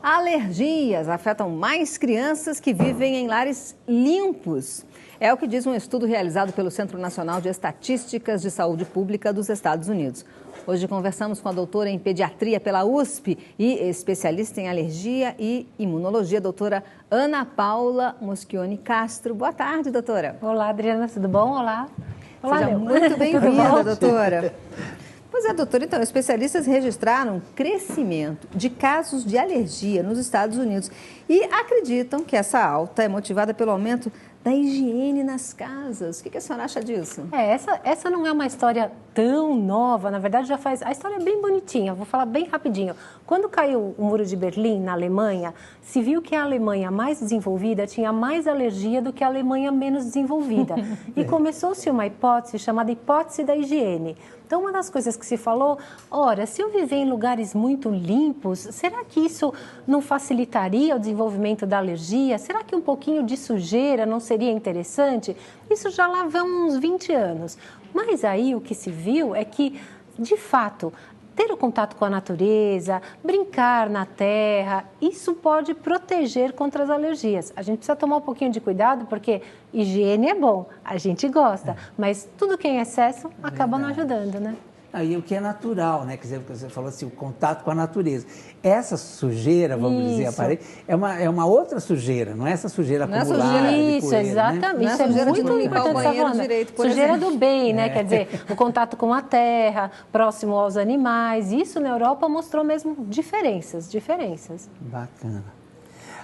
Alergias afetam mais crianças que vivem em lares limpos. É o que diz um estudo realizado pelo Centro Nacional de Estatísticas de Saúde Pública dos Estados Unidos. Hoje conversamos com a doutora em pediatria pela USP e especialista em alergia e imunologia, doutora Ana Paula Moschioni Castro. Boa tarde, doutora. Olá, Adriana, tudo bom? Olá. Olá, Seja muito bem-vinda, doutora. Pois é, doutora, então, especialistas registraram crescimento de casos de alergia nos Estados Unidos e acreditam que essa alta é motivada pelo aumento da higiene nas casas. O que a senhora acha disso? Essa não é uma história tão nova, na verdade já faz... A história é bem bonitinha, vou falar bem rapidinho. Quando caiu o Muro de Berlim, na Alemanha, se viu que a Alemanha mais desenvolvida tinha mais alergia do que a Alemanha menos desenvolvida. E começou-se uma hipótese chamada hipótese da higiene. Então, uma das coisas que se falou, ora, se eu viver em lugares muito limpos, será que isso não facilitaria o desenvolvimento da alergia? Será que um pouquinho de sujeira não seria interessante? Isso já lá vão uns 20 anos. Mas aí o que se viu é que, de fato, ter o contato com a natureza, brincar na terra, isso pode proteger contra as alergias. A gente precisa tomar um pouquinho de cuidado, porque higiene é bom, a gente gosta, mas tudo que é em excesso acaba não ajudando, né? E o que é natural, né? Quer dizer, você falou assim, o contato com a natureza. Essa sujeira, vamos dizer, aparente, é uma outra sujeira, não é essa sujeira acumulada. Isso, poeira, exatamente. Né? Isso é muito importante. Direito, sujeira exemplo. Do bem, né? Quer dizer, o contato com a terra, próximo aos animais. Isso na Europa mostrou mesmo diferenças. Bacana.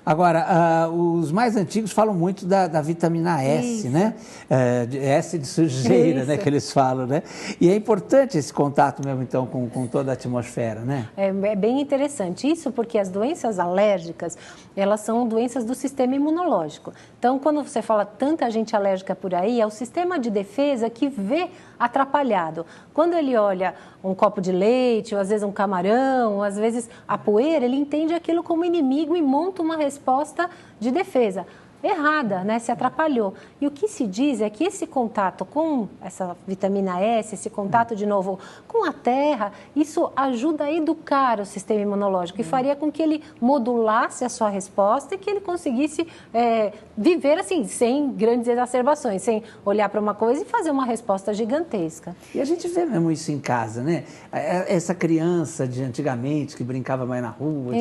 Agora, os mais antigos falam muito da vitamina S, né? S de sujeira, né? Que eles falam, né? E é importante esse contato mesmo, então, com toda a atmosfera, né? É bem interessante isso, porque as doenças alérgicas, elas são doenças do sistema imunológico. Então, quando você fala tanta gente alérgica por aí, é o sistema de defesa que vê atrapalhado. Quando ele olha um copo de leite, ou às vezes um camarão, ou às vezes a poeira, ele entende aquilo como inimigo e monta uma resposta de defesa. Errada, né? Se atrapalhou. E o que se diz é que esse contato com essa vitamina S, esse contato de novo com a terra, isso ajuda a educar o sistema imunológico e faria com que ele modulasse a sua resposta e que ele conseguisse viver assim, sem grandes exacerbações, sem olhar para uma coisa e fazer uma resposta gigantesca. E a gente vê mesmo isso em casa, né? Essa criança de antigamente que brincava mais na rua,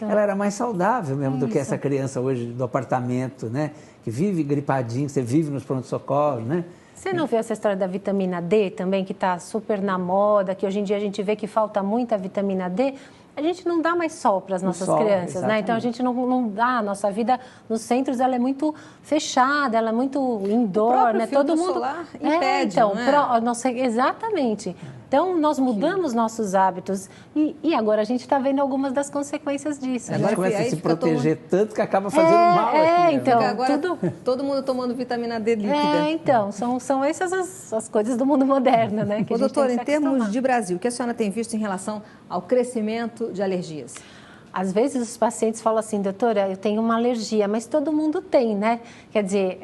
ela era mais saudável mesmo do que essa criança hoje do apartamento, né? Que vive gripadinho, você vive nos pronto-socorros, né? Você não viu essa história da vitamina D também, que está super na moda, que hoje em dia a gente vê que falta muita vitamina D? A gente não dá mais sol para as nossas crianças, exatamente, né? Então a gente não dá, a nossa vida nos centros ela é muito fechada, ela é muito indoor, né? Todo mundo solar impede, então, não é? Exatamente. Então, nós mudamos nossos hábitos e agora a gente está vendo algumas das consequências disso. A gente começa a se proteger tanto que acaba fazendo mal aqui. Então, agora todo mundo tomando vitamina D líquida. Então, são essas as coisas do mundo moderno, né? Que doutora, em termos de Brasil, o que a senhora tem visto em relação ao crescimento de alergias? Às vezes os pacientes falam assim, doutora, eu tenho uma alergia, mas todo mundo tem, né? Quer dizer,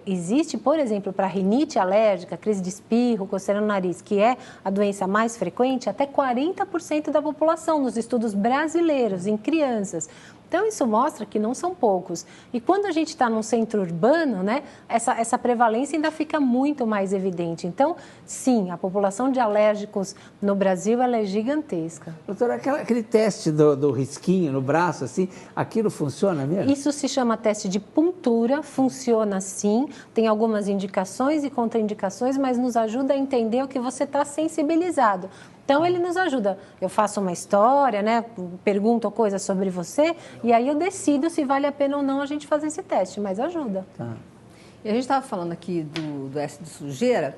existe, por exemplo, para rinite alérgica, crise de espirro, coceira no nariz, que é a doença mais frequente, até 40% da população nos estudos brasileiros, em crianças. Então, isso mostra que não são poucos. E quando a gente está num centro urbano, né, essa prevalência ainda fica muito mais evidente. Então, sim, a população de alérgicos no Brasil ela é gigantesca. Doutora, aquele teste do risquinho no braço, assim, aquilo funciona mesmo? Isso se chama teste de puntura, funciona sim. Tem algumas indicações e contraindicações, mas nos ajuda a entender o que você está sensibilizado. Então, ele nos ajuda. Eu faço uma história, né? Pergunto coisas sobre você e aí eu decido se vale a pena ou não a gente fazer esse teste, mas ajuda. Tá. E a gente estava falando aqui do S de sujeira.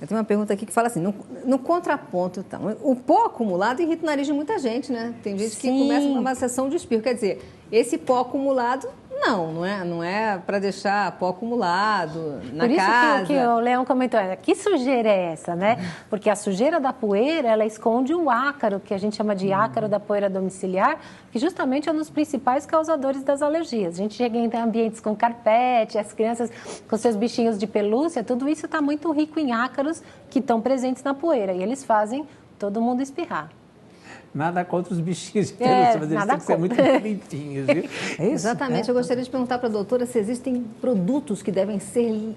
Eu tenho uma pergunta aqui que fala assim, no contraponto, então, o pó acumulado irrita o nariz de muita gente, né? Tem gente que começa uma sessão de espirro. Quer dizer, esse pó acumulado... Não é para deixar pó acumulado na casa. Por isso que o Leão comentou, que sujeira é essa, né? Porque a sujeira da poeira, ela esconde o ácaro, que a gente chama de ácaro da poeira domiciliar, que justamente é um dos principais causadores das alergias. A gente chega em ambientes com carpete, as crianças com seus bichinhos de pelúcia, tudo isso está muito rico em ácaros que estão presentes na poeira e eles fazem todo mundo espirrar. Nada contra os bichinhos de pelúcia, mas eles têm que ser muito limpinhos, viu? É isso? Exatamente. Eu gostaria de perguntar para a doutora se existem produtos que devem ser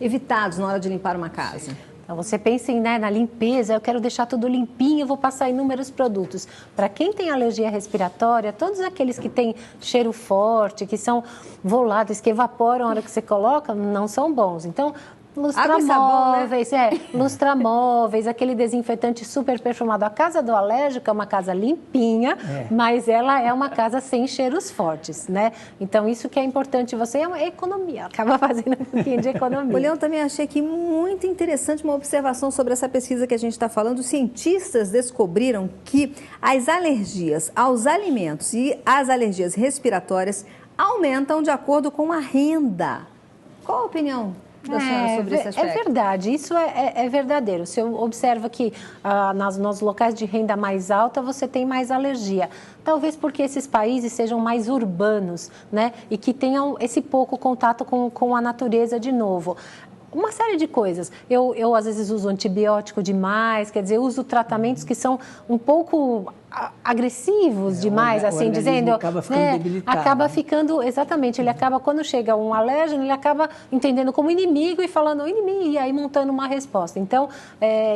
evitados na hora de limpar uma casa. Então, você pensa na limpeza, eu quero deixar tudo limpinho, eu vou passar inúmeros produtos. Para quem tem alergia respiratória, todos aqueles que têm cheiro forte, que são voláteis, que evaporam na hora que você coloca, não são bons. Então, lustramóveis, lustramóveis, aquele desinfetante super perfumado. A casa do alérgico é uma casa limpinha, mas ela é uma casa sem cheiros fortes, né? Então, isso que é importante, você é uma economia, acaba fazendo um pouquinho de economia. Olha, eu também achei aqui muito interessante uma observação sobre essa pesquisa que a gente está falando. Os cientistas descobriram que as alergias aos alimentos e as alergias respiratórias aumentam de acordo com a renda. Qual a opinião da senhora sobre esse aspecto? É verdade, isso é verdadeiro. Você observa que nos locais de renda mais alta você tem mais alergia. Talvez porque esses países sejam mais urbanos, né? E que tenham esse pouco contato com a natureza de novo. Uma série de coisas. Eu às vezes uso antibiótico demais, quer dizer, uso tratamentos que são um pouco agressivos demais, assim dizendo. Acaba ficando debilitado. Acaba ficando, exatamente, ele acaba, quando chega um alérgeno, ele acaba entendendo como inimigo e falando inimigo, e aí montando uma resposta. Então,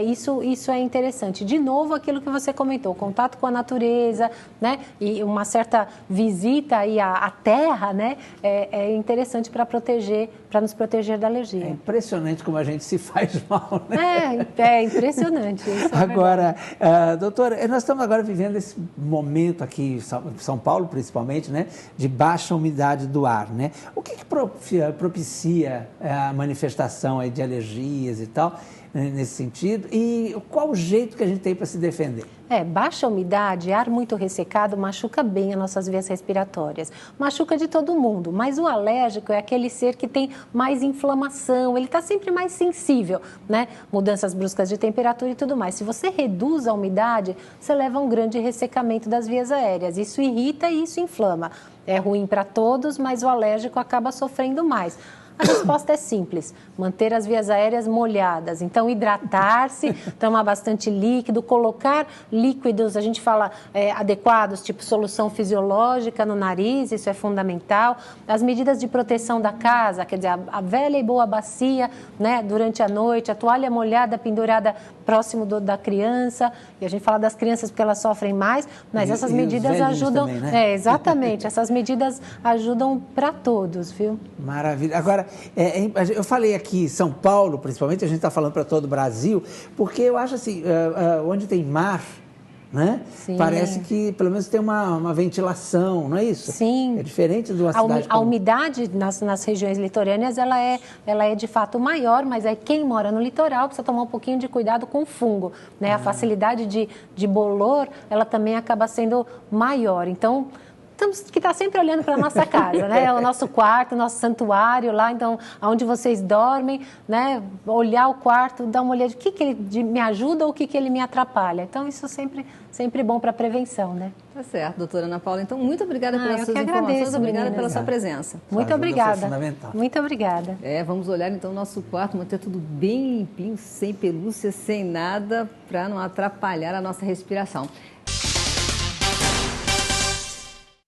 isso é interessante. De novo, aquilo que você comentou, contato com a natureza, né? E uma certa visita aí à terra, né? É interessante para nos proteger da alergia. É impressionante como a gente se faz mal, né? É impressionante. Isso agora, doutora, nós estamos agora vivendo esse momento aqui em São Paulo, principalmente, né, de baixa umidade do ar, né? O que propicia a manifestação aí de alergias e tal, nesse sentido? E qual o jeito que a gente tem para se defender? Baixa umidade, ar muito ressecado, machuca bem as nossas vias respiratórias. Machuca de todo mundo, mas o alérgico é aquele ser que tem mais inflamação, ele está sempre mais sensível, né? Mudanças bruscas de temperatura e tudo mais. Se você reduz a umidade, você leva a um grande ressecamento das vias aéreas. Isso irrita e isso inflama. É ruim para todos, mas o alérgico acaba sofrendo mais. A resposta é simples, manter as vias aéreas molhadas. Então, hidratar-se, tomar bastante líquido, colocar líquidos, a gente fala adequados, tipo solução fisiológica no nariz, isso é fundamental. As medidas de proteção da casa, quer dizer, a velha e boa bacia, né, durante a noite, a toalha molhada pendurada próximo da criança. E a gente fala das crianças porque elas sofrem mais, mas essas medidas ajudam. Também, né? Exatamente, essas medidas ajudam para todos, viu? Maravilha. Agora, eu falei aqui São Paulo, principalmente, a gente está falando para todo o Brasil, porque eu acho assim, onde tem mar, né? Sim. Parece que pelo menos tem uma ventilação, não é isso? Sim. É diferente de uma cidade A umidade nas regiões litorâneas, ela é de fato maior, mas quem mora no litoral precisa tomar um pouquinho de cuidado com o fungo, né? A facilidade de bolor, ela também acaba sendo maior. Então, temos que estar sempre olhando para a nossa casa, né? O nosso quarto, o nosso santuário lá, então, onde vocês dormem, né? Olhar o quarto, dar uma olhada, o que ele me ajuda ou o que ele me atrapalha. Então, isso sempre bom para a prevenção, né? Tá certo, doutora Ana Paula. Então, muito obrigada pelas suas informações. Agradeço, obrigada meninas. pela sua presença. Muito obrigada. Foi fundamental. Muito obrigada. Vamos olhar então o nosso quarto, manter tudo bem limpinho, sem pelúcia, sem nada, para não atrapalhar a nossa respiração.